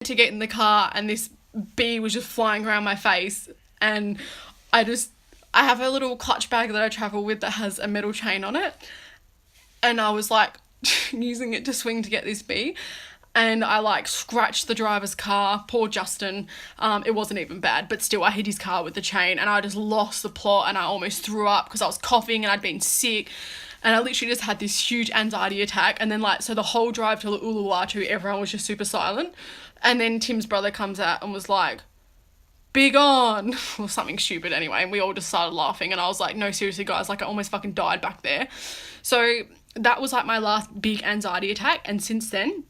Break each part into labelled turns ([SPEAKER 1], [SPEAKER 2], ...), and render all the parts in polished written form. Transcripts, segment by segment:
[SPEAKER 1] to get in the car and this bee was just flying around my face, and I have a little clutch bag that I travel with that has a metal chain on it, and I was like using it to swing to get this bee, and I like scratched the driver's car, poor Justin. It wasn't even bad, but still I hit his car with the chain, and I just lost the plot, and I almost threw up because I was coughing and I'd been sick, and I literally just had this huge anxiety attack. And then like, so the whole drive to Uluwatu, everyone was just super silent, and then Tim's brother comes out and was like, "Big on," or something stupid anyway, and we all just started laughing, and I was like, no, seriously guys, like I almost fucking died back there. So that was like my last big anxiety attack, and since then,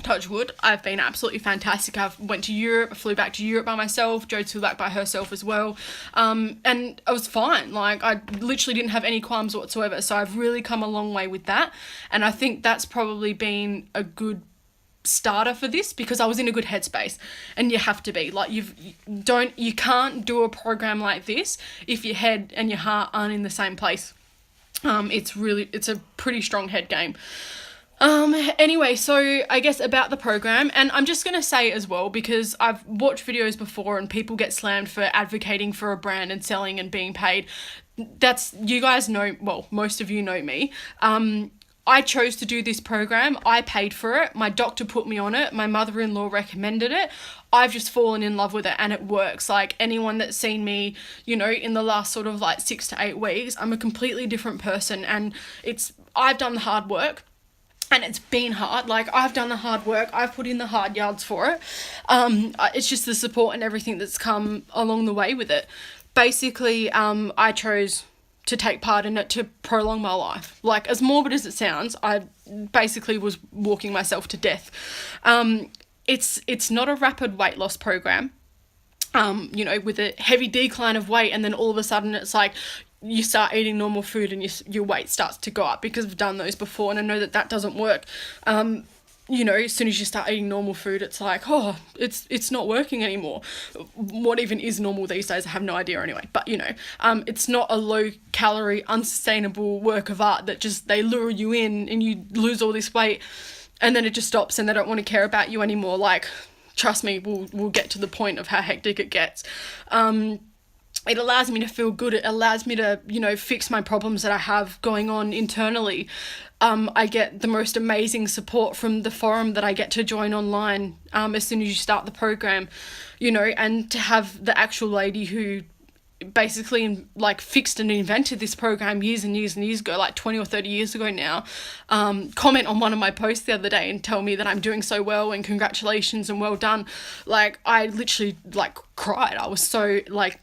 [SPEAKER 1] touch wood, I've been absolutely fantastic. I went to Europe, flew back to Europe by myself, Jo flew back by herself as well, and I was fine. Like I literally didn't have any qualms whatsoever, so I've really come a long way with that, and I think that's probably been a good starter for this, because I was in a good headspace, and you have to be like, you can't do a program like this if your head and your heart aren't in the same place. It's a pretty strong head game. Anyway, so I guess about the program, and I'm just going to say as well, because I've watched videos before and people get slammed for advocating for a brand and selling and being paid. You guys know, well, most of you know me. I chose to do this program. I paid for it. My doctor put me on it. My mother-in-law recommended it. I've just fallen in love with it, and it works. Like anyone that's seen me, you know, in the last sort of like 6 to 8 weeks, I'm a completely different person, and I've done the hard work. And it's been hard. Like I've done the hard work. I've put in the hard yards for it. It's just the support and everything that's come along the way with it. Basically, I chose to take part in it to prolong my life. Like, as morbid as it sounds, I basically was walking myself to death. It's not a rapid weight loss program, you know, with a heavy decline of weight, and then all of a sudden it's like you start eating normal food and your weight starts to go up, because I've done those before and I know that doesn't work. You know, as soon as you start eating normal food, it's like, oh, it's not working anymore. What even is normal these days? I have no idea anyway. But, you know, it's not a low-calorie, unsustainable work of art that just, they lure you in and you lose all this weight and then it just stops and they don't want to care about you anymore. Like, trust me, we'll get to the point of how hectic it gets. It allows me to feel good. It allows me to, you know, fix my problems that I have going on internally. I get the most amazing support from the forum that I get to join online as soon as you start the program, you know, and to have the actual lady who basically like fixed and invented this program years and years and years ago, like 20 or 30 years ago now, comment on one of my posts the other day and tell me that I'm doing so well and congratulations and well done. Like, I literally like cried. I was so like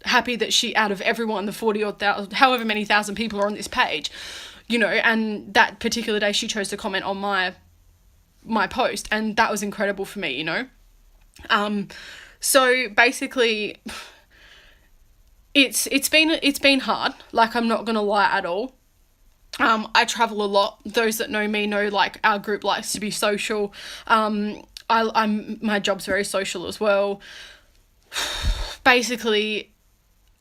[SPEAKER 1] happy that she, out of everyone, the 40 or however many thousand people are on this page, you know, and that particular day she chose to comment on my post, and that was incredible for me, you know. So basically it's been hard, like I'm not gonna lie at all. I travel a lot. Those that know me know, like, our group likes to be social. My job's very social as well. Basically,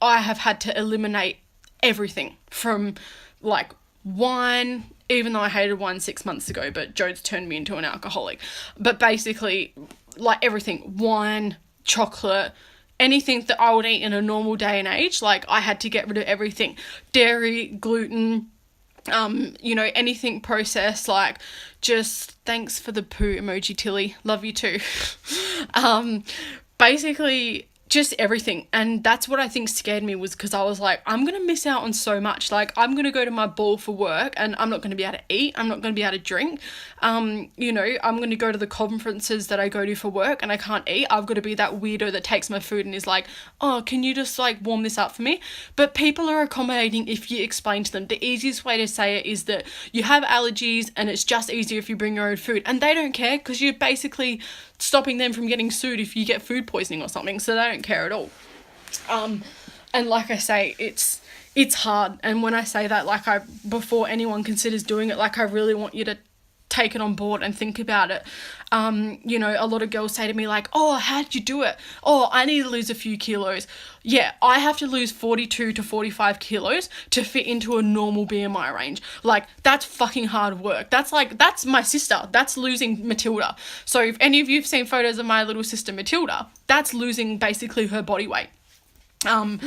[SPEAKER 1] I have had to eliminate everything from like wine, even though I hated wine 6 months ago, but Joe's turned me into an alcoholic. But basically, like, everything, wine, chocolate, anything that I would eat in a normal day and age, like, I had to get rid of everything. Dairy, gluten, you know, anything processed, like, just thanks for the poo emoji, Tilly. Love you too. Basically, just everything. And that's what I think scared me, was because I was like, I'm going to miss out on so much. Like, I'm going to go to my ball for work and I'm not going to be able to eat. I'm not going to be able to drink. You know, I'm going to go to the conferences that I go to for work and I can't eat. I've got to be that weirdo that takes my food and is like, oh, can you just like warm this up for me? But people are accommodating if you explain to them. The easiest way to say it is that you have allergies and it's just easier if you bring your own food. And they don't care, because you're basically stopping them from getting sued if you get food poisoning or something, so they don't care at all. And like I say, it's hard, and when I say that, like, before anyone considers doing it, like, I really want you to take it on board and think about it. You know, a lot of girls say to me like, oh, how did you do it? Oh, I need to lose a few kilos. Yeah, I have to lose 42 to 45 kilos to fit into a normal BMI range. Like, that's fucking hard work. That's my sister. That's losing Matilda. So if any of you have seen photos of my little sister Matilda, that's losing basically her body weight. And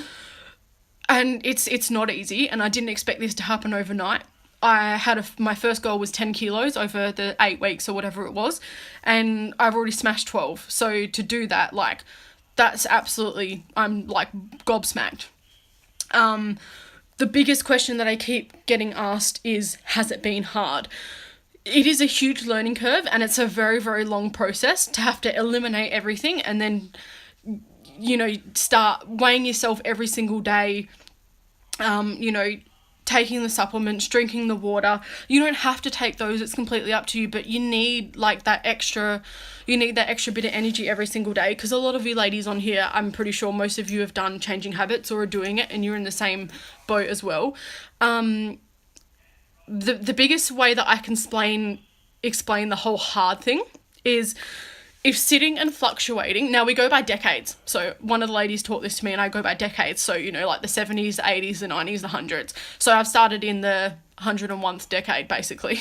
[SPEAKER 1] it's not easy, and I didn't expect this to happen overnight. I had my first goal was 10 kilos over the 8 weeks or whatever it was, and I've already smashed 12. So to do that, like, that's absolutely, I'm like gobsmacked. The biggest question that I keep getting asked is, has it been hard? It is a huge learning curve, and it's a very, very long process to have to eliminate everything and then, you know, start weighing yourself every single day, you know, taking the supplements, drinking the water. You don't have to take those, it's completely up to you, but you need like that extra bit of energy every single day, because a lot of you ladies on here, I'm pretty sure most of you have done changing habits or are doing it, and you're in the same boat as well. The biggest way that I can explain the whole hard thing is, if sitting and fluctuating, now we go by decades. So one of the ladies taught this to me, and I go by decades. So, you know, like the 70s, the 80s, the 90s, the 100s. So I've started in the 101th decade, basically.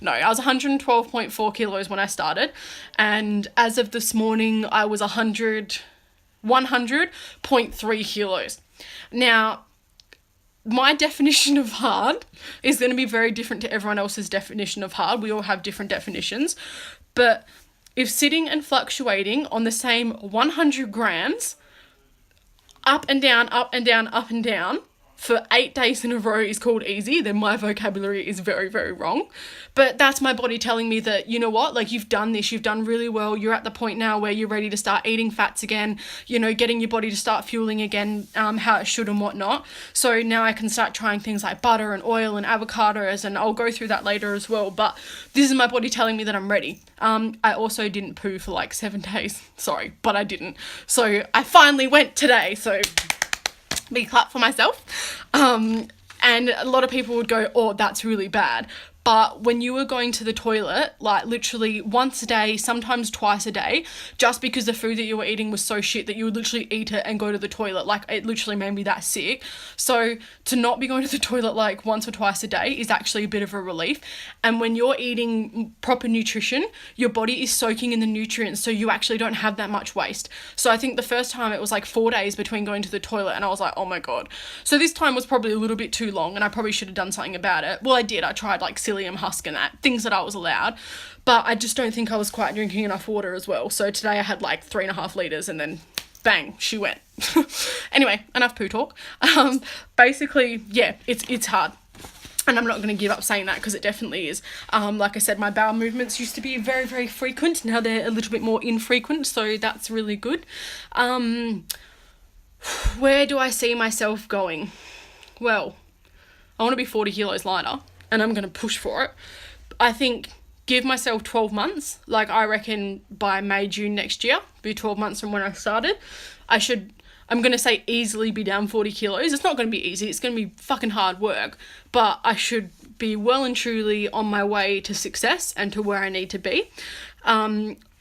[SPEAKER 1] No, I was 112.4 kilos when I started. And as of this morning, I was 100.3 kilos. Now, my definition of hard is going to be very different to everyone else's definition of hard. We all have different definitions. But if sitting and fluctuating on the same 100 grams, up and down, up and down, up and down, for 8 days in a row is called easy, then my vocabulary is very, very wrong. But that's my body telling me that, you know what, like, you've done this, you've done really well, you're at the point now where you're ready to start eating fats again, you know, getting your body to start fueling again, how it should and whatnot. So now I can start trying things like butter and oil and avocados, and I'll go through that later as well. But this is my body telling me that I'm ready. I also didn't poo for like 7 days. Sorry, but I didn't. So I finally went today, so big clap for myself. And a lot of people would go, oh, that's really bad. But when you were going to the toilet, like literally once a day, sometimes twice a day, just because the food that you were eating was so shit that you would literally eat it and go to the toilet, like it literally made me that sick. So to not be going to the toilet like once or twice a day is actually a bit of a relief. And when you're eating proper nutrition, your body is soaking in the nutrients, so you actually don't have that much waste. So I think the first time it was like 4 days between going to the toilet, and I was like, oh my God. So this time was probably a little bit too long, and I probably should have done something about it. Well, I did. I tried like psyllium husk and that, things that I was allowed, but I just don't think I was quite drinking enough water as well. So today I had like 3.5 litres, and then bang, she went. Anyway, enough poo talk. Basically, yeah, it's hard. And I'm not going to give up saying that, because it definitely is. Like I said, my bowel movements used to be very, very frequent. Now they're a little bit more infrequent, so that's really good. Where do I see myself going? Well, I want to be 40 kilos lighter, and I'm going to push for it. I think give myself 12 months. Like, I reckon by May, June next year, be 12 months from when I started, I'm going to say easily be down 40 kilos. It's not going to be easy. It's going to be fucking hard work, but I should be well and truly on my way to success and to where I need to be.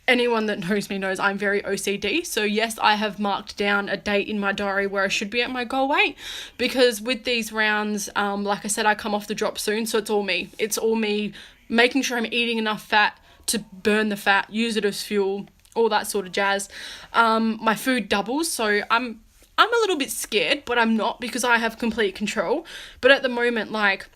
[SPEAKER 1] Anyone that knows me knows I'm very OCD. So yes, I have marked down a date in my diary where I should be at my goal weight, because with these rounds, like I said, I come off the drop soon. So it's all me. It's all me making sure I'm eating enough fat to burn the fat, use it as fuel, all that sort of jazz. My food doubles. So I'm a little bit scared, but I'm not, because I have complete control. But at the moment, like,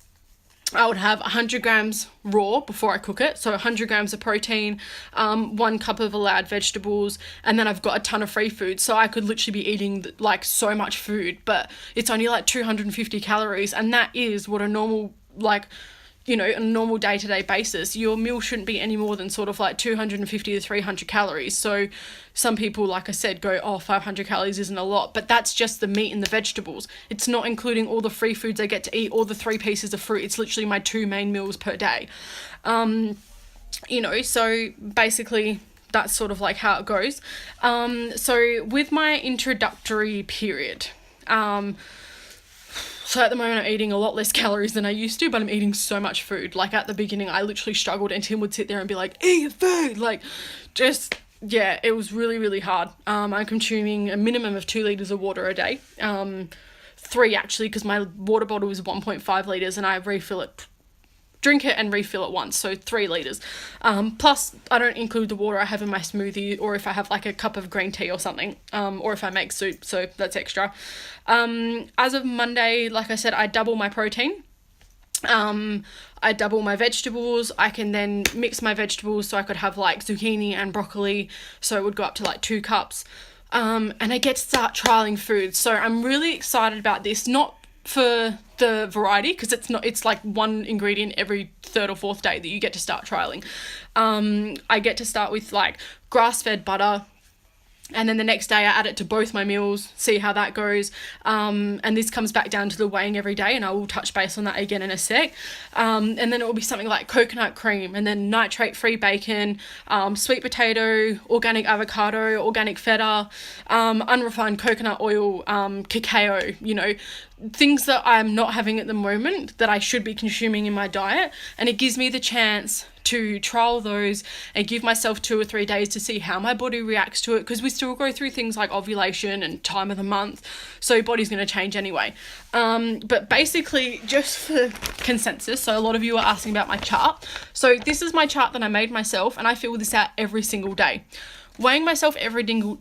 [SPEAKER 1] I would have 100 grams raw before I cook it. So 100 grams of protein, 1 cup of allowed vegetables, and then I've got a ton of free food. So I could literally be eating like so much food, but it's only like 250 calories. And that is what a normal, like, you know, on a normal day-to-day basis, your meal shouldn't be any more than sort of like 250 to 300 calories. So some people, like I said, go, oh, 500 calories isn't a lot, but that's just the meat and the vegetables. It's not including all the free foods I get to eat, or the 3 pieces of fruit. It's literally my 2 main meals per day. You know, so basically that's sort of like how it goes. So with my introductory period, So at the moment I'm eating a lot less calories than I used to, but I'm eating so much food. Like at the beginning I literally struggled, and Tim would sit there and be like, eat food, like just, yeah, it was really, really hard. I'm consuming a minimum of 2 litres of water a day. 3 actually, because my water bottle is 1.5 litres and I refill it, drink it and refill it once, so 3 litres. Plus I don't include the water I have in my smoothie, or if I have like a cup of green tea or something, or if I make soup, so that's extra. As of Monday, like I said, I double my protein. I double my vegetables. I can then mix my vegetables, so I could have like zucchini and broccoli, so it would go up to like 2 cups. And I get to start trialing food, so I'm really excited about this, not for the variety, because it's like one ingredient every 3rd or 4th day that you get to start trialing. I get to start with like grass-fed butter, and then the next day I add it to both my meals, see how that goes. And this comes back down to the weighing every day, and I will touch base on that again in a sec. And then it will be something like coconut cream, and then nitrate-free bacon, sweet potato, organic avocado, organic feta, unrefined coconut oil, cacao, you know, things that I'm not having at the moment that I should be consuming in my diet. And it gives me the chance to trial those and give myself 2 or 3 days to see how my body reacts to it, because we still go through things like ovulation and time of the month, so your body's going to change anyway. But basically, just for consensus, so a lot of you are asking about my chart. So this is my chart that I made myself, and I fill this out every single day. Weighing myself every single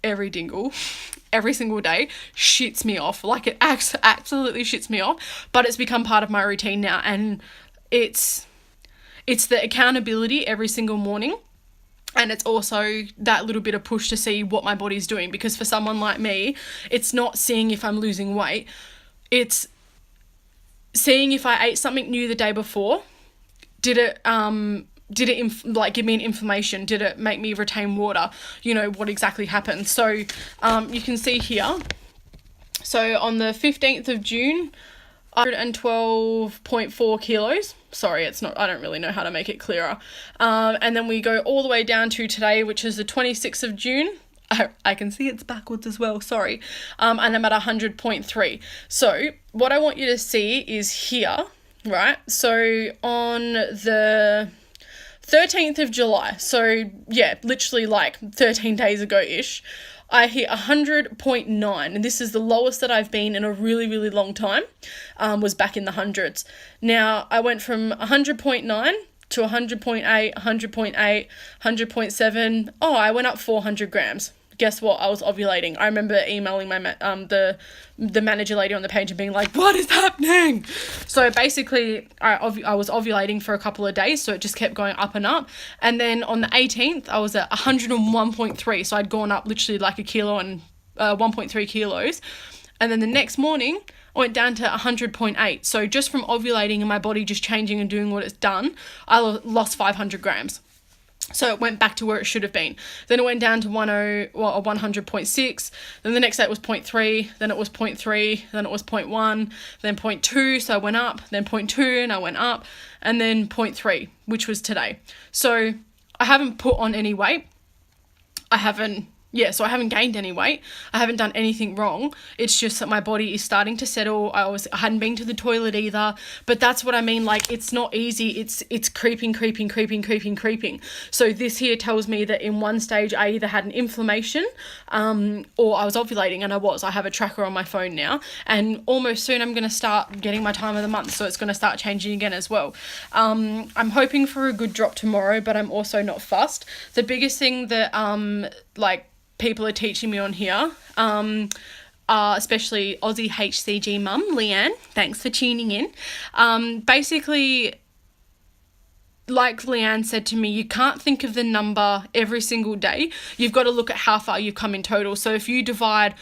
[SPEAKER 1] day shits me off. Like, it absolutely shits me off, but it's become part of my routine now, and it's the accountability every single morning, and it's also that little bit of push to see what my body's doing, because for someone like me, it's not seeing if I'm losing weight, it's seeing if I ate something new the day before, did it give me an inflammation, did it make me retain water, you know, what exactly happened. So you can see here, so on the 15th of June, 112.4 kilos. Sorry, it's not, I don't really know how to make it clearer. And then we go all the way down to today, which is the 26th of June. I can see it's backwards as well, sorry. And I'm at 100.3. So what I want you to see is here, right? So on the 13th of July, so yeah, literally like 13 days ago-ish, I hit 100.9, and this is the lowest that I've been in a really, really long time, was back in the hundreds. Now, I went from 100.9 to 100.8, 100.8, 100.7. Oh, I went up 400 grams. Guess what? I was ovulating. I remember emailing my the manager lady on the page and being like, what is happening? So basically, I was ovulating for a couple of days, so it just kept going up and up. And then on the 18th, I was at 101.3, so I'd gone up literally like a kilo and 1.3 kilos. And then the next morning, I went down to 100.8. So just from ovulating and my body just changing and doing what it's done, I lost 500 grams. So it went back to where it should have been. Then it went down to 100.6. Then the next day it was 0.3. Then it was 0.3. Then it was 0.1. Then 0.2. So I went up. Then 0.2 and I went up. And then 0.3, which was today. So I haven't put on any weight. So I haven't gained any weight. I haven't done anything wrong. It's just that my body is starting to settle. I hadn't been to the toilet either. But that's what I mean. Like, it's not easy. It's creeping. So this here tells me that in one stage I either had an inflammation or I was ovulating, and I have a tracker on my phone now. And almost soon I'm going to start getting my time of the month. So it's going to start changing again as well. I'm hoping for a good drop tomorrow, but I'm also not fussed. The biggest thing that people are teaching me on here, especially Aussie HCG mum, Leanne, thanks for tuning in. Basically, like Leanne said to me, you can't think of the number every single day. You've got to look at how far you've come in total. So if you divide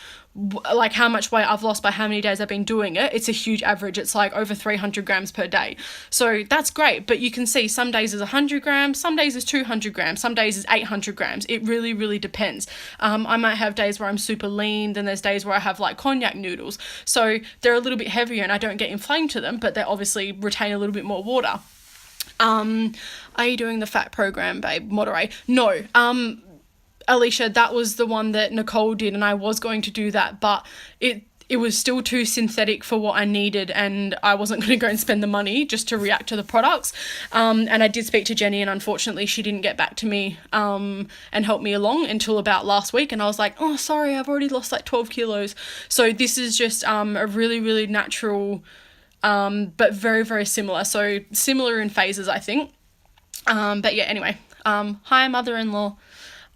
[SPEAKER 1] like how much weight I've lost by how many days I've been doing it, it's a huge average. It's like over 300 grams per day. So that's great, but you can see some days is 100 grams, some days is 200 grams, some days is 800 grams. It really, really depends. I might have days where I'm super lean, then there's days where I have like cognac noodles. So they're a little bit heavier and I don't get inflamed to them, but they obviously retain a little bit more water. Are you doing the fat program, babe? Moderate. No. Alicia, that was the one that Nicole did, and I was going to do that, but it was still too synthetic for what I needed, and I wasn't going to go and spend the money just to react to the products. And I did speak to Jenny, and unfortunately she didn't get back to me and help me along until about last week. And I was like, oh, sorry, I've already lost like 12 kilos. So this is just a really, really natural, but very, very similar. So similar in phases, I think. But yeah, anyway, hi, mother-in-law.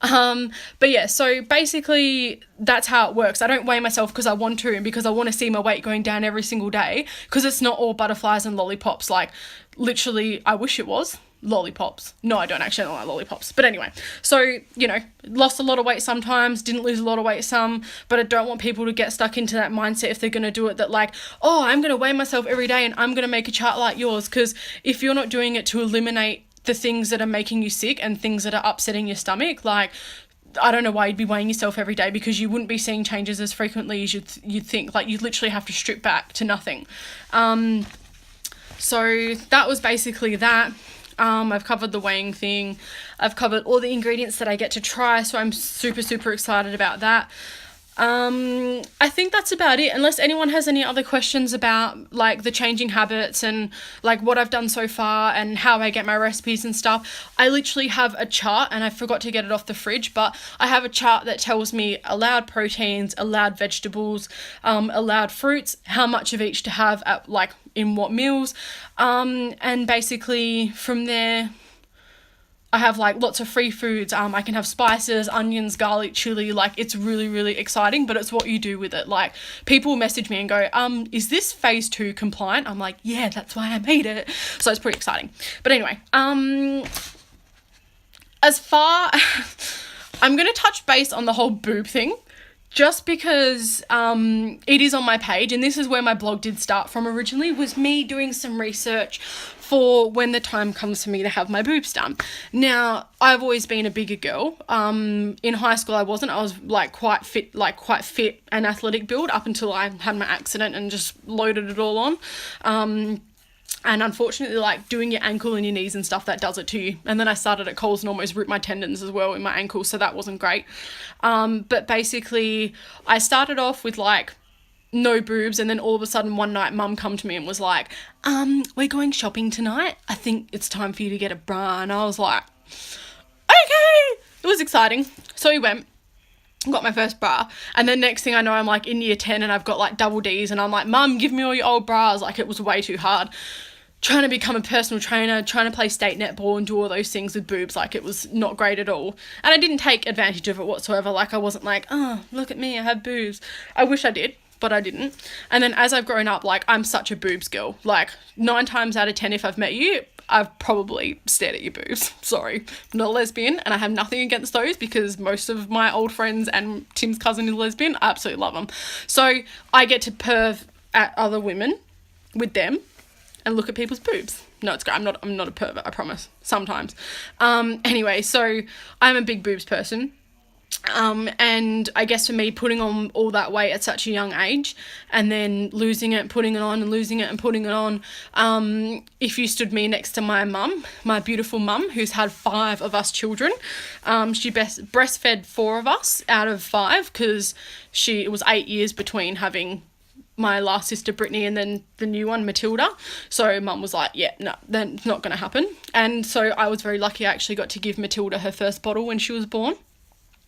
[SPEAKER 1] But yeah, so basically that's how it works. I don't weigh myself because I want to and because I want to see my weight going down every single day, because it's not all butterflies and lollipops. Like, literally, I wish it was lollipops. No, I don't actually like lollipops. But anyway, so, you know, lost a lot of weight sometimes, didn't lose a lot of weight some, but I don't want people to get stuck into that mindset if they're going to do it, that like, oh, I'm going to weigh myself every day and I'm going to make a chart like yours. Because if you're not doing it to eliminate the things that are making you sick and things that are upsetting your stomach, like, I don't know why you'd be weighing yourself every day, because you wouldn't be seeing changes as frequently as you'd think. Like, you'd literally have to strip back to nothing. So that was basically that. I've covered the weighing thing. I've covered all the ingredients that I get to try, so I'm super, super excited about that. I think that's about it, unless anyone has any other questions about like the changing habits and like what I've done so far and how I get my recipes and stuff. I literally have a chart, and I forgot to get it off the fridge, but I have a chart that tells me allowed proteins, allowed vegetables, allowed fruits, how much of each to have at like in what meals, and basically from there I have like lots of free foods. I can have spices, onions, garlic, chili. Like, it's really, really exciting, but it's what you do with it. Like, people message me and go, is this phase 2 compliant? I'm like, yeah, that's why I made it. So it's pretty exciting. But anyway, as far, I'm going to touch base on the whole boob thing, just because it is on my page, and this is where my blog did start from originally, was me doing some research for when the time comes for me to have my boobs done. Now, I've always been a bigger girl. In high school I wasn't. I was like quite fit and athletic build up until I had my accident and just loaded it all on. And unfortunately, like, doing your ankle and your knees and stuff, that does it to you. And then I started at Coles and almost ripped my tendons as well in my ankle, so that wasn't great. But basically, I started off with, like, no boobs, and then all of a sudden one night mum come to me and was like, we're going shopping tonight. I think it's time for you to get a bra. And I was like, okay. It was exciting. So we went. Got my first bra, and then next thing I know, I'm like in year 10 and I've got like double D's, and I'm like, Mum, give me all your old bras. Like, it was way too hard trying to become a personal trainer, trying to play state netball and do all those things with boobs. Like, it was not great at all, and I didn't take advantage of it whatsoever. Like, I wasn't like, oh, look at me, I have boobs. I wish I did, but I didn't. And then as I've grown up, like, I'm such a boobs girl. Like, 9 times out of 10, if I've met you, I've probably stared at your boobs. Sorry, I'm not a lesbian, and I have nothing against those, because most of my old friends and Tim's cousin is lesbian. I absolutely love them. So I get to perv at other women with them and look at people's boobs. No, it's great. I'm not a pervert, I promise. Sometimes. Anyway, so I'm a big boobs person. And I guess for me, putting on all that weight at such a young age, and then losing it, putting it on, and losing it and putting it on, if you stood me next to my mum, my beautiful mum, who's had 5 of us children, she breastfed 4 of us out of 5, because it was 8 years between having my last sister Brittany and then the new one Matilda. So mum was like, yeah, no, that's not going to happen. And so I was very lucky. I actually got to give Matilda her first bottle when she was born.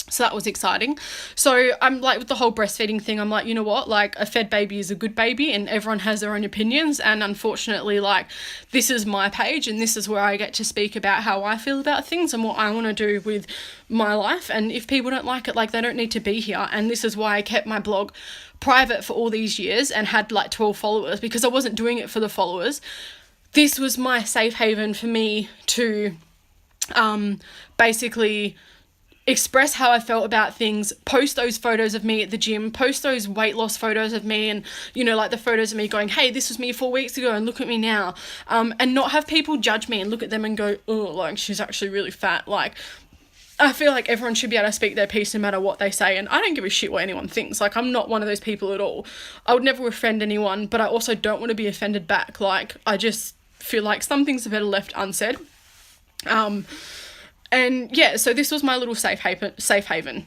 [SPEAKER 1] So that was exciting. So I'm like, with the whole breastfeeding thing, I'm like, you know what, like, a fed baby is a good baby, and everyone has their own opinions. And unfortunately, like, this is my page, and this is where I get to speak about how I feel about things and what I want to do with my life. And if people don't like it, like, they don't need to be here. And this is why I kept my blog private for all these years and had like 12 followers, because I wasn't doing it for the followers. This was my safe haven for me to basically express how I felt about things, post those photos of me at the gym, post those weight loss photos of me, and, you know, like the photos of me going, hey, this was me 4 weeks ago and look at me now, and not have people judge me and look at them and go, oh, like, she's actually really fat. Like, I feel like everyone should be able to speak their piece no matter what they say, and I don't give a shit what anyone thinks. Like, I'm not one of those people at all. I would never offend anyone, but I also don't want to be offended back. Like, I just feel like some things are better left unsaid. And yeah, so this was my little safe haven.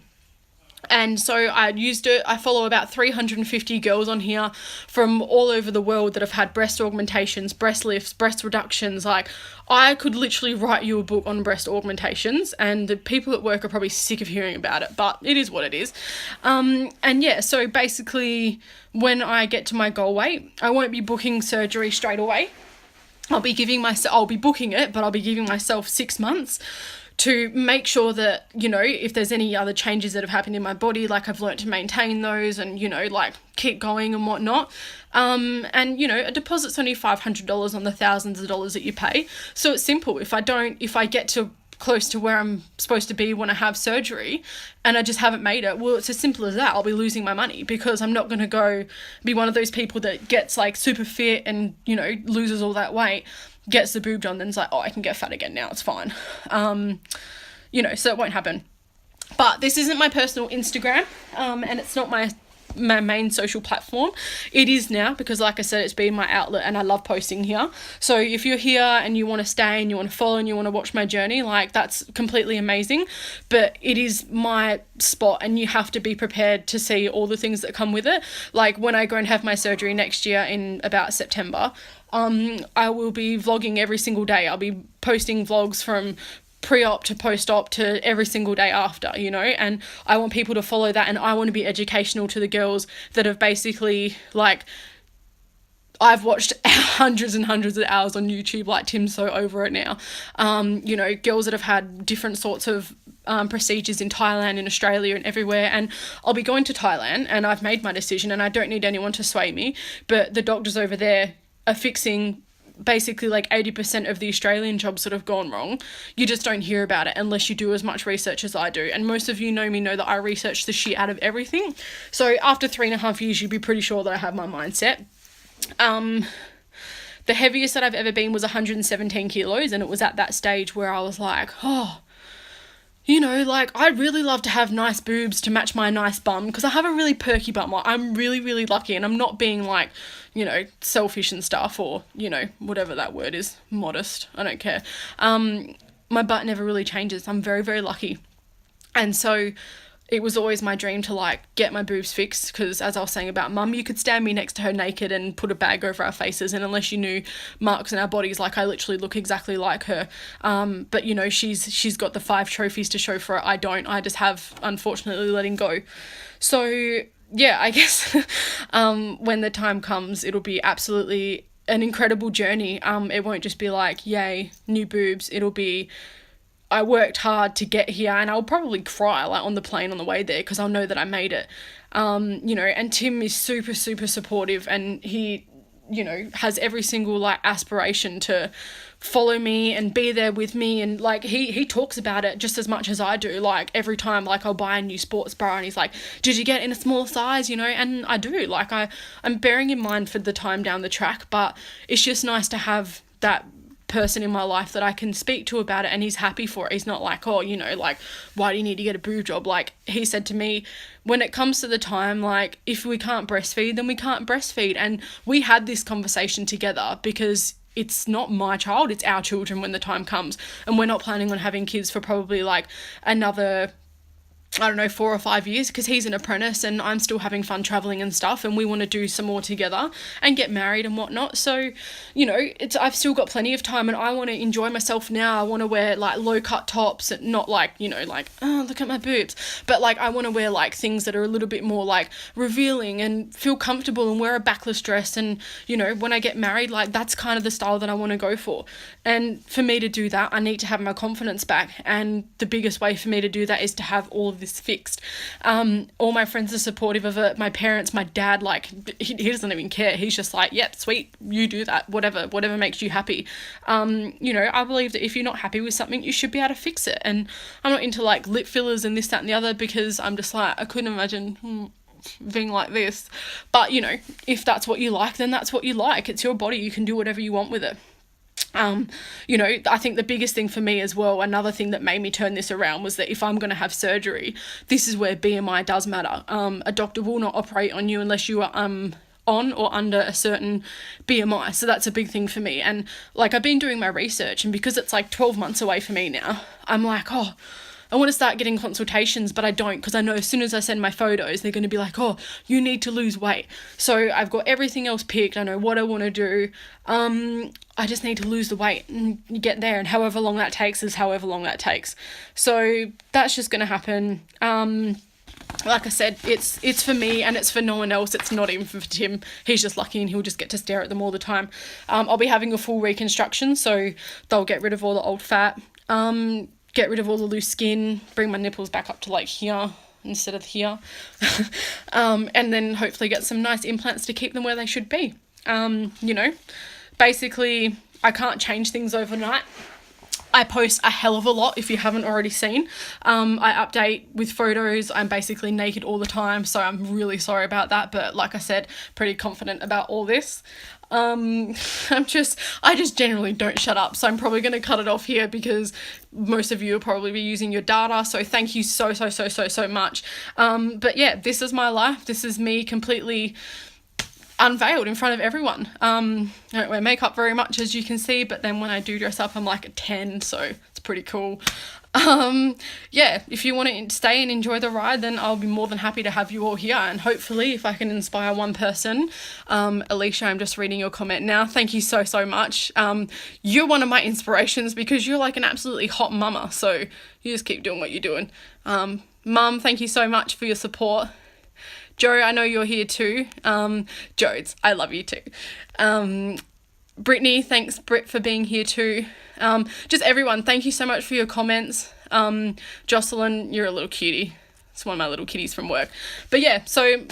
[SPEAKER 1] And so I used it. I follow about 350 girls on here from all over the world that have had breast augmentations, breast lifts, breast reductions. Like, I could literally write you a book on breast augmentations, and the people at work are probably sick of hearing about it, but it is what it is. And yeah, so basically when I get to my goal weight, I won't be booking surgery straight away. I'll be booking it, but I'll be giving myself 6 months to make sure that, you know, if there's any other changes that have happened in my body, like I've learned to maintain those and, you know, like keep going and whatnot. And, you know, a deposit's only $500 on the thousands of dollars that you pay. So it's simple. If I get to close to where I'm supposed to be when I have surgery and I just haven't made it, well, it's as simple as that. I'll be losing my money, because I'm not going to go be one of those people that gets like super fit and, you know, loses all that weight, gets the boob job, and then's like, oh, I can get fat again now, it's fine. You know, so it won't happen. But this isn't my personal Instagram, and it's not my main social platform. It is now, because like I said, it's been my outlet and I love posting here. So if you're here and you want to stay and you want to follow and you want to watch my journey, like, that's completely amazing. But it is my spot, and you have to be prepared to see all the things that come with it. Like, when I go and have my surgery next year in about September, I will be vlogging every single day. I'll be posting vlogs from pre-op to post-op to every single day after, you know, and I want people to follow that, and I want to be educational to the girls that have basically, like, I've watched hundreds and hundreds of hours on YouTube, like, Tim's so over it now. You know, girls that have had different sorts of procedures in Thailand, in Australia and everywhere, and I'll be going to Thailand, and I've made my decision and I don't need anyone to sway me, but the doctors over there are fixing basically like 80% of the Australian jobs that have gone wrong. You just don't hear about it unless you do as much research as I do. And most of you know me, know that I research the shit out of everything. So after 3.5 years, you'd be pretty sure that I have my mindset. The heaviest that I've ever been was 117 kilos. And it was at that stage where I was like, oh, you know, like, I'd really love to have nice boobs to match my nice bum, because I have a really perky bum. Like, I'm really, really lucky, and I'm not being, like, you know, selfish and stuff, or, you know, whatever that word is, modest, I don't care. My butt never really changes. I'm very, very lucky. And so it was always my dream to, like, get my boobs fixed, because as I was saying about Mum, you could stand me next to her naked and put a bag over our faces, and unless you knew marks in our bodies, like, I literally look exactly like her. But, you know, she's got the 5 trophies to show for it. I don't. I just have, unfortunately, letting go. So yeah, I guess when the time comes, it'll be absolutely an incredible journey. It won't just be like, yay, new boobs. It'll be, I worked hard to get here, and I'll probably cry, like, on the plane on the way there, because I'll know that I made it. You know, and Tim is super, super supportive, and he, you know, has every single, like, aspiration to follow me and be there with me, and, like, he talks about it just as much as I do. Like, every time, like, I'll buy a new sports bra and he's like, did you get in a small size, you know? And I do. Like, I'm bearing in mind for the time down the track, but it's just nice to have that person in my life that I can speak to about it, and he's happy for it. He's not like, oh, you know, like, why do you need to get a boob job? Like, he said to me, when it comes to the time, like, if we can't breastfeed, then we can't breastfeed. And we had this conversation together, because it's not my child, it's our children when the time comes, and we're not planning on having kids for probably, like, another, I don't know, 4 or 5 years, because he's an apprentice and I'm still having fun traveling and stuff, and we want to do some more together and get married and whatnot. So, you know, I've still got plenty of time, and I want to enjoy myself now. I want to wear, like, low cut tops, and not like, you know, like, oh, look at my boobs, but, like, I want to wear, like, things that are a little bit more, like, revealing and feel comfortable, and wear a backless dress. And, you know, when I get married, like, that's kind of the style that I want to go for. And for me to do that, I need to have my confidence back, and the biggest way for me to do that is to have all of this fixed. All my friends are supportive of it. My parents, my dad, like, he doesn't even care. He's just like, yep, sweet, you do that, whatever makes you happy. You know, I believe that if you're not happy with something, you should be able to fix it. And I'm not into, like, lip fillers and this, that and the other, because I'm just like, I couldn't imagine being like this. But, you know, if that's what you like, then that's what you like. It's your body. You can do whatever you want with it. You know, I think the biggest thing for me as well, another thing that made me turn this around, was that if I'm going to have surgery, this is where BMI does matter. A doctor will not operate on you unless you are on or under a certain BMI. So that's a big thing for me. And, like, I've been doing my research, and because it's like 12 months away for me now, I'm like, oh, I want to start getting consultations, but I don't, because I know as soon as I send my photos, they're going to be like, oh, you need to lose weight. So I've got everything else picked. I know what I want to do. I just need to lose the weight and get there, and however long that takes is however long that takes. So that's just going to happen. Like I said, it's for me and it's for no one else. It's not even for Tim. He's just lucky and he'll just get to stare at them all the time. I'll be having a full reconstruction, so they'll get rid of all the old fat, get rid of all the loose skin, bring my nipples back up to like here instead of here, and then hopefully get some nice implants to keep them where they should be. You know, basically I can't change things overnight. I post a hell of a lot, if you haven't already seen. I update with photos. I'm basically naked all the time, so I'm really sorry about that. But like I said, pretty confident about all this. I just generally don't shut up. So I'm probably going to cut it off here because most of you will probably be using your data. So thank you so much. But yeah, this is my life. This is me completely unveiled in front of everyone. I don't wear makeup very much, as you can see, but then when I do dress up, I'm like a 10, so it's pretty cool. Yeah, if you want to stay and enjoy the ride, then I'll be more than happy to have you all here, and hopefully if I can inspire one person. Alicia, I'm just reading your comment now. Thank you so much. You're one of my inspirations because you're like an absolutely hot mama, so you just keep doing what you're doing. Mum, thank you so much for your support. Joe, I know you're here too. Jodes, I love you too. Brittany, thanks Britt for being here too. Just everyone, thank you so much for your comments. Jocelyn, you're a little cutie. It's one of my little kitties from work. But yeah, so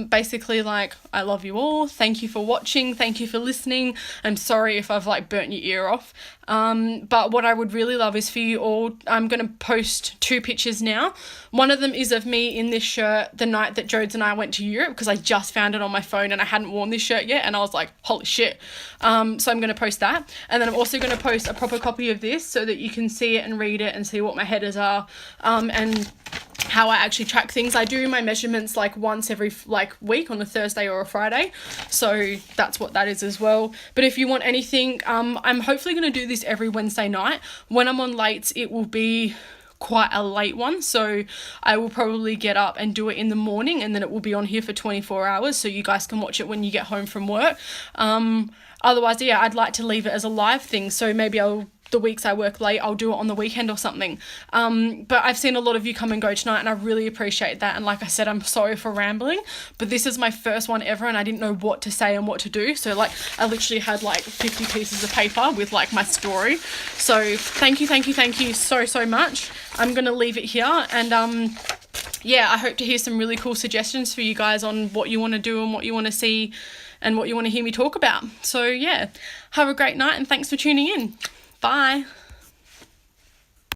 [SPEAKER 1] basically, like, I love you all. Thank you for watching. Thank you for listening. I'm sorry if I've like burnt your ear off. But what I would really love is for you all, I'm going to post 2 pictures now. One of them is of me in this shirt the night that Jodes and I went to Europe, because I just found it on my phone and I hadn't worn this shirt yet, and I was like, holy shit. So I'm going to post that. And then I'm also going to post a proper copy of this so that you can see it and read it and see what my headers are, and how I actually track things. I do my measurements like once every week on a Thursday or a Friday, so that's what that is as well. But if you want anything, I'm hopefully going to do this every Wednesday night. When I'm on lates, it will be quite a late one, so I will probably get up and do it in the morning, and then it will be on here for 24 hours so you guys can watch it when you get home from work. Otherwise, yeah, I'd like to leave it as a live thing, so maybe the weeks I work late, I'll do it on the weekend or something. But I've seen a lot of you come and go tonight, and I really appreciate that. And like I said, I'm sorry for rambling, but this is my first one ever, and I didn't know what to say and what to do. So like, I literally had like 50 pieces of paper with like my story. So thank you so much. I'm going to leave it here, and yeah, I hope to hear some really cool suggestions for you guys on what you want to do and what you want to see and what you want to hear me talk about. So yeah, have a great night, and thanks for tuning in. Bye.